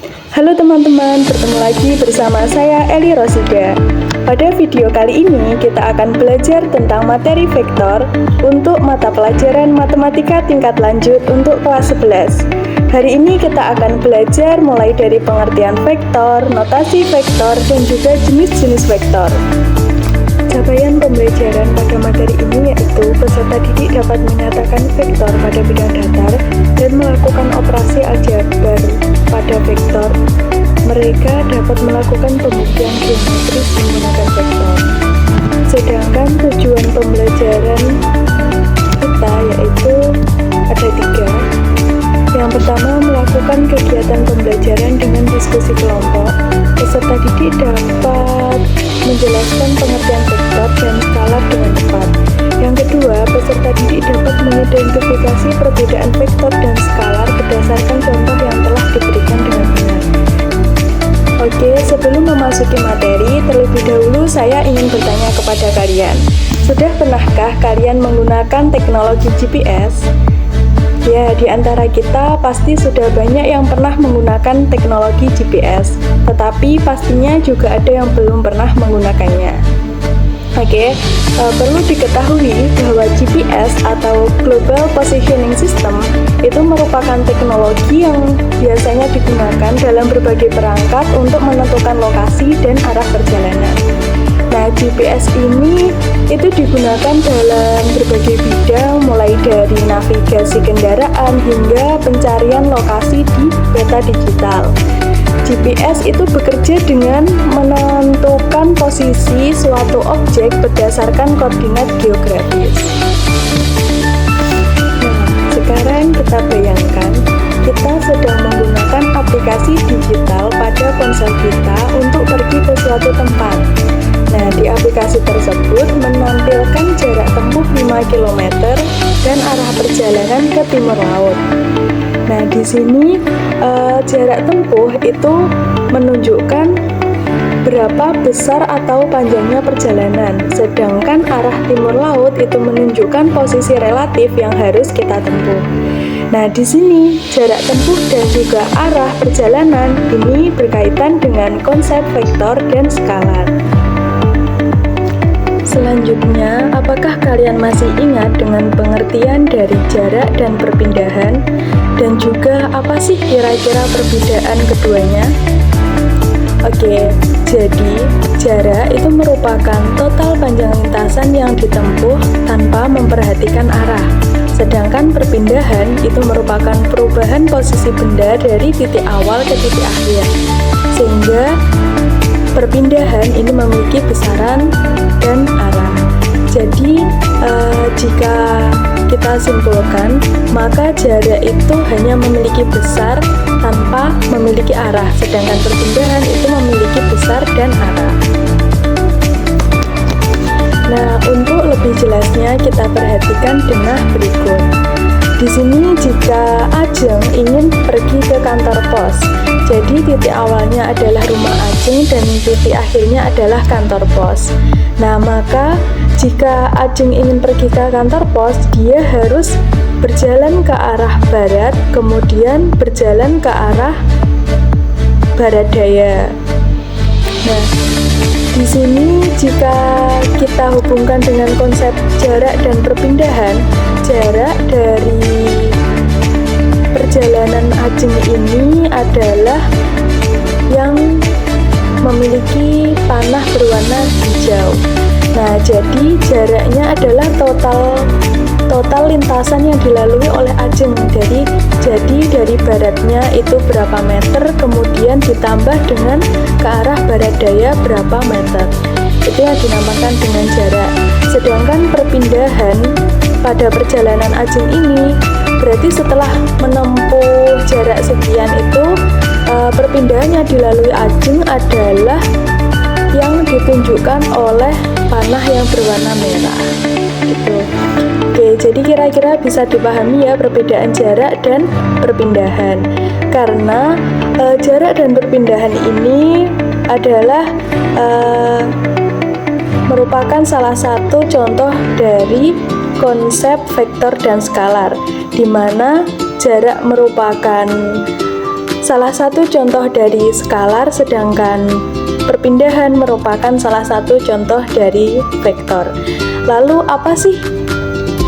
Halo teman-teman, bertemu lagi bersama saya Eli Rosida. Pada video kali ini kita akan belajar tentang materi vektor untuk mata pelajaran matematika tingkat lanjut untuk kelas 11. Hari ini kita akan belajar mulai dari pengertian vektor, notasi vektor, dan juga jenis-jenis vektor. Capaian pembelajaran pada materi ini yaitu peserta didik dapat menyatakan vektor pada bidang datar dan melakukan operasi aljabar pada vektor. Mereka dapat melakukan pembuktian geometris menggunakan vektor. Sedangkan tujuan pembelajaran kita yaitu ada 3. Yang pertama, melakukan kegiatan pembelajaran dengan diskusi kelompok. Peserta didik dapat menjelaskan pengertian vektor dan skalar dengan cepat. Yang kedua, peserta didik dapat mengidentifikasi perbedaan vektor dan skalar berdasarkan contoh yang telah diberikan dengan benar. Oke, sebelum memasuki materi, terlebih dahulu saya ingin bertanya kepada kalian. Sudah pernahkah kalian menggunakan teknologi GPS? Ya, di antara kita pasti sudah banyak yang pernah menggunakan teknologi GPS, tetapi pastinya juga ada yang belum pernah menggunakannya. Oke, perlu diketahui bahwa GPS atau Global Positioning System itu merupakan teknologi yang biasanya digunakan dalam berbagai perangkat untuk menentukan lokasi dan arah perjalanan. Nah, GPS ini itu digunakan dalam berbagai bidang, mulai dari navigasi kendaraan hingga pencarian lokasi di peta digital. GPS itu bekerja dengan menentukan posisi suatu objek berdasarkan koordinat geografis. Nah, sekarang kita bayangkan kita sedang menggunakan aplikasi digital pada ponsel kita untuk pergi ke suatu tempat. Nah, di aplikasi tersebut menampilkan jarak tempuh 5 km dan arah perjalanan ke timur laut. Nah, di sini jarak tempuh itu menunjukkan berapa besar atau panjangnya perjalanan, sedangkan arah timur laut itu menunjukkan posisi relatif yang harus kita tempuh. Nah, di sini jarak tempuh dan juga arah perjalanan ini berkaitan dengan konsep vektor dan skalar. Selanjutnya, apakah kalian masih ingat dengan pengertian dari jarak dan perpindahan? Dan juga apa sih kira-kira perbedaan keduanya? Oke, jadi jarak itu merupakan total panjang lintasan yang ditempuh tanpa memperhatikan arah. Sedangkan perpindahan itu merupakan perubahan posisi benda dari titik awal ke titik akhir. Sehingga perpindahan ini memiliki besaran dan arah. Jadi, jika kita simpulkan, maka jarak itu hanya memiliki besar tanpa memiliki arah, sedangkan perpindahan itu memiliki besar dan arah. Nah, untuk lebih jelasnya kita perhatikan denah berikut. Di sini jika Ajeng ingin pergi ke kantor pos, jadi titik awalnya adalah rumah Ajeng dan titik akhirnya adalah kantor pos. Nah, maka jika Ajeng ingin pergi ke kantor pos, dia harus berjalan ke arah barat, kemudian berjalan ke arah barat daya. Nah, di sini jika kita hubungkan dengan konsep jarak dan perpindahan, jarak dari perjalanan Ajeng ini adalah yang memiliki panah berwarna hijau. Nah, jadi jaraknya adalah total lintasan yang dilalui oleh Ajeng. Jadi dari baratnya itu berapa meter, kemudian ditambah dengan ke arah barat daya berapa meter. Itu yang dinamakan dengan jarak. Sedangkan perpindahan pada perjalanan Ajeng ini berarti setelah menempuh jarak sekian itu perpindahan yang dilalui Ajeng adalah yang ditunjukkan oleh panah yang berwarna merah gitu. Oke, jadi kira-kira bisa dipahami ya perbedaan jarak dan perpindahan. Karena jarak dan perpindahan ini adalah merupakan salah satu contoh dari konsep vektor dan skalar, di mana jarak merupakan salah satu contoh dari skalar, sedangkan perpindahan merupakan salah satu contoh dari vektor. Lalu apa sih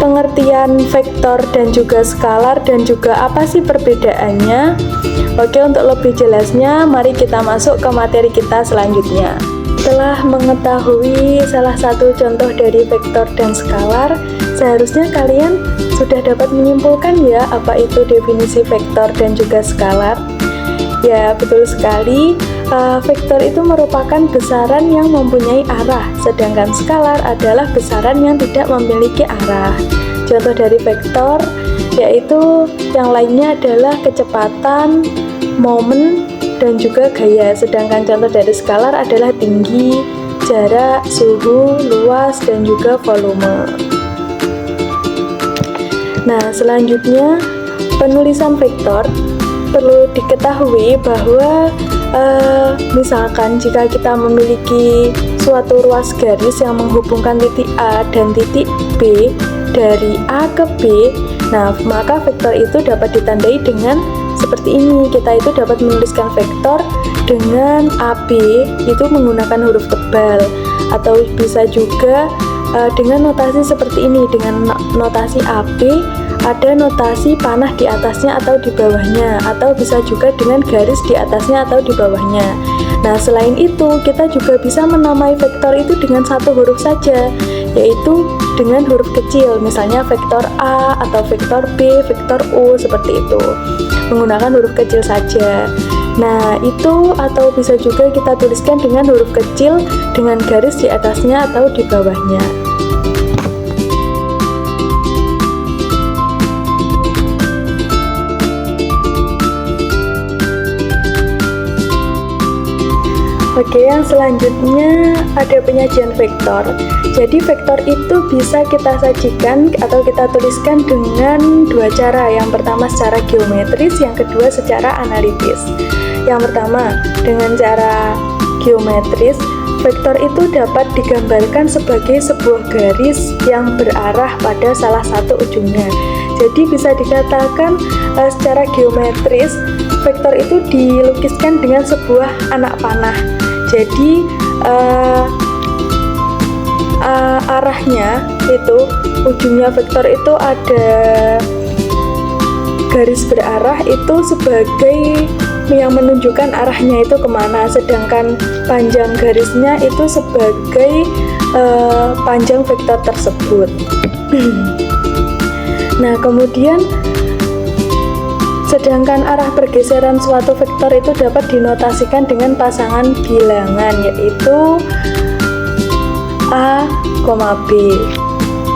pengertian vektor dan juga skalar, dan juga apa sih perbedaannya? Oke, untuk lebih jelasnya mari kita masuk ke materi kita selanjutnya. Setelah mengetahui salah satu contoh dari vektor dan skalar, seharusnya kalian sudah dapat menyimpulkan ya apa itu definisi vektor dan juga skalar. Ya, betul sekali. Vektor itu merupakan besaran yang mempunyai arah, sedangkan skalar adalah besaran yang tidak memiliki arah. Contoh dari vektor yaitu yang lainnya adalah kecepatan, momen, dan juga gaya, sedangkan contoh dari skalar adalah tinggi, jarak, suhu, luas, dan juga volume. Nah, selanjutnya penulisan vektor. Perlu diketahui bahwa misalkan jika kita memiliki suatu ruas garis yang menghubungkan titik A dan titik B dari A ke B, nah maka vektor itu dapat ditandai dengan seperti ini. Kita itu dapat menuliskan vektor dengan AB itu menggunakan huruf tebal, atau bisa juga dengan notasi seperti ini. Dengan notasi AB ada notasi panah di atasnya atau di bawahnya, atau bisa juga dengan garis di atasnya atau di bawahnya. Nah, selain itu kita juga bisa menamai vektor itu dengan satu huruf saja, yaitu dengan huruf kecil, misalnya vektor A atau vektor B, vektor U, seperti itu, menggunakan huruf kecil saja. Nah, itu atau bisa juga kita tuliskan dengan huruf kecil dengan garis di atasnya atau di bawahnya. Oke, yang selanjutnya ada penyajian vektor. Jadi vektor itu bisa kita sajikan atau kita tuliskan dengan dua cara. Yang pertama secara geometris, yang kedua secara analitis. Yang pertama, dengan cara geometris, vektor itu dapat digambarkan sebagai sebuah garis yang berarah pada salah satu ujungnya. Jadi bisa dikatakan secara geometris, vektor itu dilukiskan dengan sebuah anak panah. Jadi arahnya itu, ujungnya vektor itu ada garis berarah itu sebagai yang menunjukkan arahnya itu kemana, sedangkan panjang garisnya itu sebagai panjang vektor tersebut. Nah, kemudian sedangkan arah pergeseran suatu vektor itu dapat dinotasikan dengan pasangan bilangan, yaitu A, B.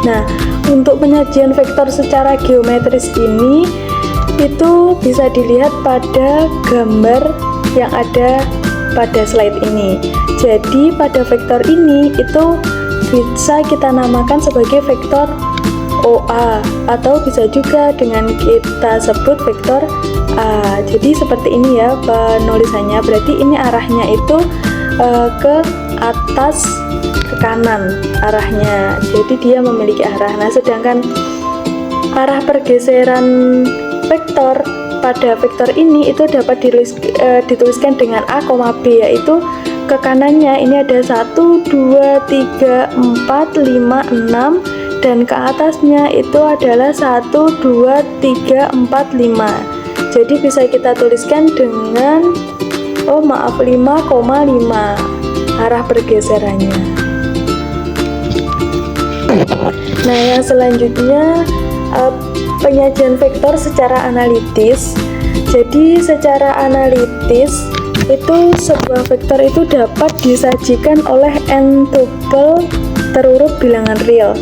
Nah, untuk penyajian vektor secara geometris ini itu bisa dilihat pada gambar yang ada pada slide ini. Jadi pada vektor ini itu bisa kita namakan sebagai vektor OA, atau bisa juga dengan kita sebut vektor A. Jadi seperti ini ya penulisannya, berarti ini arahnya itu ke atas, ke kanan arahnya, jadi dia memiliki arah. Nah, sedangkan arah pergeseran vektor pada vektor ini itu dapat dituliskan dengan A, B, yaitu ke kanannya ini ada 1, 2, 3, 4, 5, 6, dan ke atasnya itu adalah 1, 2, 3, 4, 5. Jadi bisa kita tuliskan dengan 5,5 arah pergeserannya. Nah, yang selanjutnya penyajian vektor secara analitis. Jadi secara analitis itu sebuah vektor itu dapat disajikan oleh n tupel terurut bilangan real.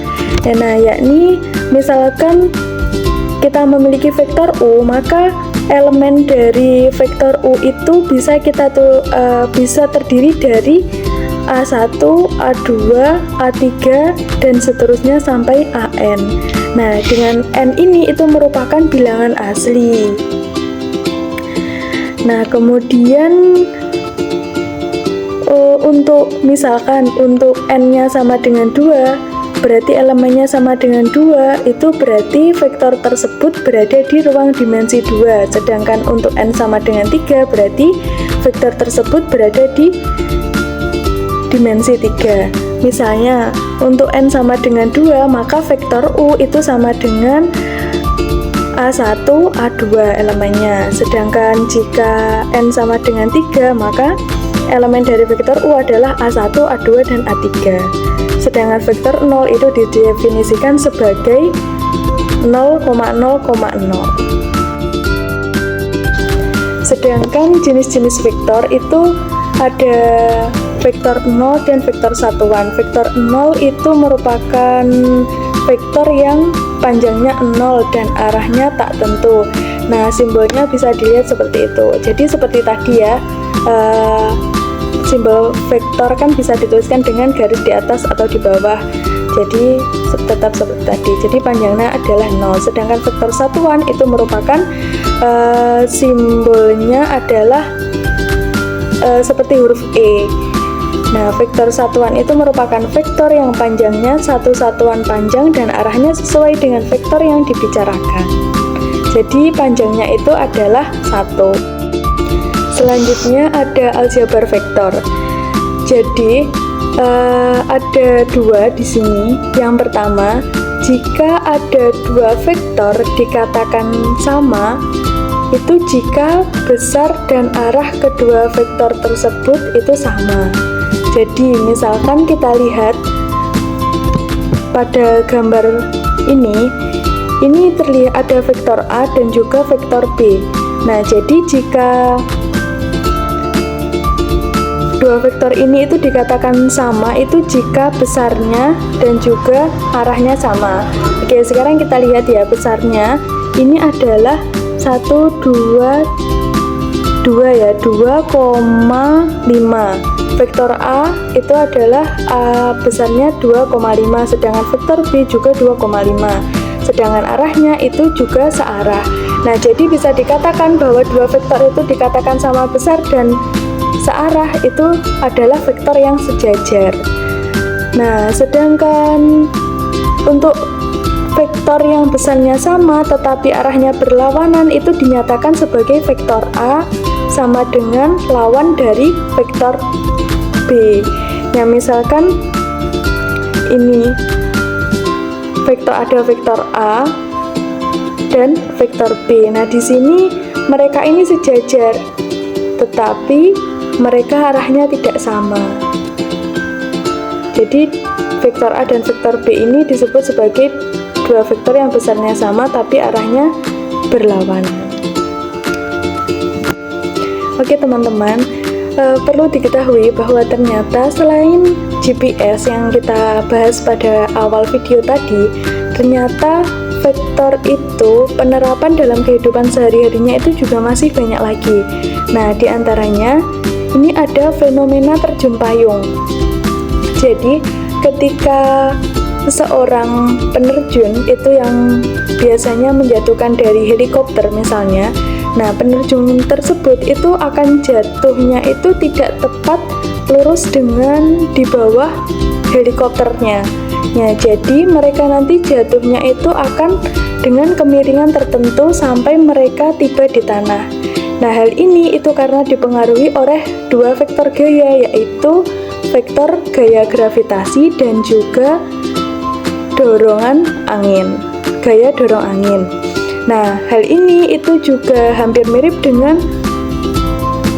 Nah, yakni misalkan kita memiliki vektor U, maka elemen dari vektor U itu bisa bisa terdiri dari A1, A2, A3, dan seterusnya sampai AN. Nah, dengan N ini itu merupakan bilangan asli. Nah, kemudian untuk misalkan untuk N-nya sama dengan 2, berarti elemennya sama dengan 2, itu berarti vektor tersebut berada di ruang dimensi 2. Sedangkan untuk n sama dengan 3, berarti vektor tersebut berada di dimensi 3. Misalnya, untuk n sama dengan 2, maka vektor u itu sama dengan A1, A2 elemennya. Sedangkan jika n sama dengan 3, maka elemen dari vektor u adalah A1, A2, dan A3. Sedangkan vektor 0 itu didefinisikan sebagai 0,0,0. Sedangkan jenis-jenis vektor itu ada vektor 0 dan vektor satuan. Vektor 0 itu merupakan vektor yang panjangnya 0 dan arahnya tak tentu. Nah, simbolnya bisa dilihat seperti itu. Jadi seperti tadi ya, simbol vektor kan bisa dituliskan dengan garis di atas atau di bawah. Jadi tetap seperti tadi. Jadi panjangnya adalah 0. Sedangkan vektor satuan itu merupakan simbolnya adalah seperti huruf E. Nah, vektor satuan itu merupakan vektor yang panjangnya satu satuan panjang dan arahnya sesuai dengan vektor yang dibicarakan. Jadi panjangnya itu adalah 1. Selanjutnya ada aljabar vektor. Jadi ada 2 di sini. Yang pertama, jika ada 2 vektor dikatakan sama, itu jika besar dan arah kedua vektor tersebut itu sama. Jadi misalkan kita lihat pada gambar ini terlihat ada vektor A dan juga vektor B. Nah, jadi jika dua vektor ini itu dikatakan sama itu jika besarnya dan juga arahnya sama. Oke, sekarang kita lihat ya, besarnya ini adalah 2,5. Vektor A itu adalah besarnya 2,5, sedangkan vektor B juga 2,5. Sedangkan arahnya itu juga searah. Nah, jadi bisa dikatakan bahwa dua vektor itu dikatakan sama besar dan searah itu adalah vektor yang sejajar. Nah, sedangkan untuk vektor yang besarnya sama tetapi arahnya berlawanan itu dinyatakan sebagai vektor A sama dengan lawan dari vektor B. Nah, misalkan ini ada vektor A dan vektor B. Nah, di sini mereka ini sejajar, tetapi mereka arahnya tidak sama. Jadi vektor A dan vektor B ini disebut sebagai dua vektor yang besarnya sama tapi arahnya berlawanan. Oke teman-teman, perlu diketahui bahwa ternyata selain GPS yang kita bahas pada awal video tadi, ternyata vektor itu penerapan dalam kehidupan sehari-harinya itu juga masih banyak lagi. Nah, diantaranya ini ada fenomena terjun payung. Jadi ketika seseorang penerjun itu yang biasanya menjatuhkan dari helikopter misalnya, nah penerjun tersebut itu akan jatuhnya itu tidak tepat lurus dengan di bawah helikopternya. Ya, jadi mereka nanti jatuhnya itu akan dengan kemiringan tertentu sampai mereka tiba di tanah. Nah, hal ini itu karena dipengaruhi oleh dua vektor gaya, yaitu vektor gaya gravitasi dan juga dorongan angin, gaya dorong angin. Nah, hal ini itu juga hampir mirip dengan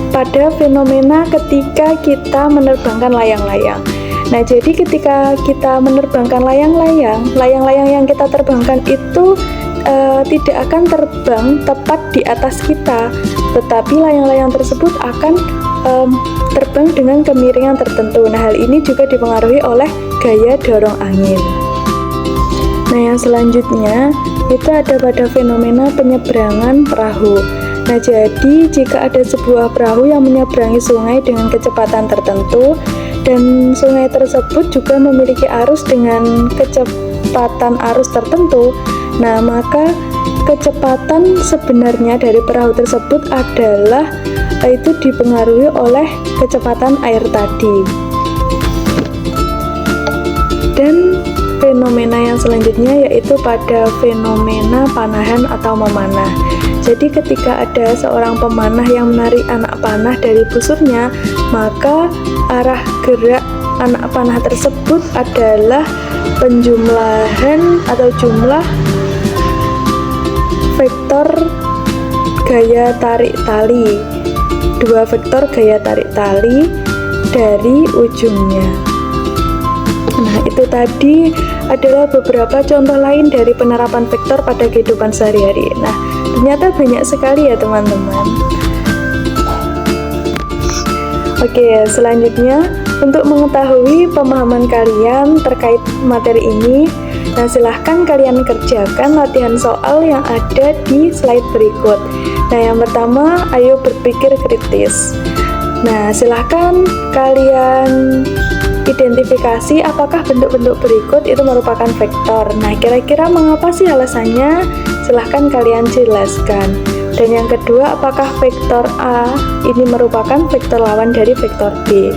pada fenomena ketika kita menerbangkan layang-layang. Nah, jadi ketika kita menerbangkan layang-layang yang kita terbangkan itu tidak akan terbang tepat di atas kita, tetapi layang-layang tersebut akan terbang dengan kemiringan tertentu. Nah, hal ini juga dipengaruhi oleh gaya dorong angin. Nah, yang selanjutnya itu ada pada fenomena penyeberangan perahu. Nah, jadi jika ada sebuah perahu yang menyeberangi sungai dengan kecepatan tertentu dan sungai tersebut juga memiliki arus dengan kecepatan arus tertentu, nah maka kecepatan sebenarnya dari perahu tersebut adalah itu dipengaruhi oleh kecepatan air tadi. Dan fenomena yang selanjutnya, yaitu pada fenomena panahan atau memanah. Jadi ketika ada seorang pemanah yang menarik anak panah dari busurnya, maka arah gerak anak panah tersebut adalah penjumlahan atau jumlah vektor gaya tarik tali, 2 vektor gaya tarik tali dari ujungnya. Nah, itu tadi adalah beberapa contoh lain dari penerapan vektor pada kehidupan sehari-hari. Nah, ternyata banyak sekali ya teman-teman. Oke, selanjutnya untuk mengetahui pemahaman kalian terkait materi ini, nah silahkan kalian kerjakan latihan soal yang ada di slide berikut. Nah, yang pertama, ayo berpikir kritis. Nah, silahkan kalian identifikasi apakah bentuk-bentuk berikut itu merupakan vektor. Nah, kira-kira mengapa sih alasannya? Silahkan kalian jelaskan. Dan yang kedua, apakah vektor A ini merupakan vektor lawan dari vektor B?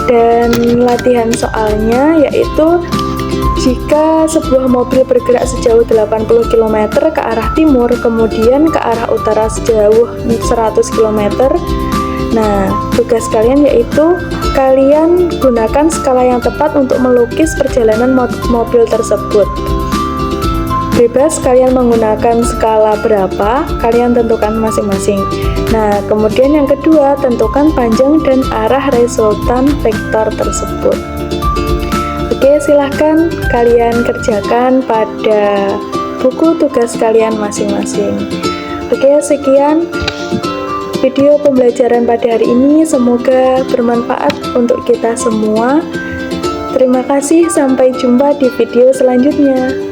Dan latihan soalnya yaitu jika sebuah mobil bergerak sejauh 80 km ke arah timur, kemudian ke arah utara sejauh 100 km, nah, tugas kalian yaitu kalian gunakan skala yang tepat untuk melukis perjalanan mobil tersebut. Bebas kalian menggunakan skala berapa, kalian tentukan masing-masing. Nah, kemudian yang kedua, tentukan panjang dan arah resultan vektor tersebut. Oke, silahkan kalian kerjakan pada buku tugas kalian masing-masing. Oke, sekian video pembelajaran pada hari ini, semoga bermanfaat untuk kita semua. Terima kasih, sampai jumpa di video selanjutnya.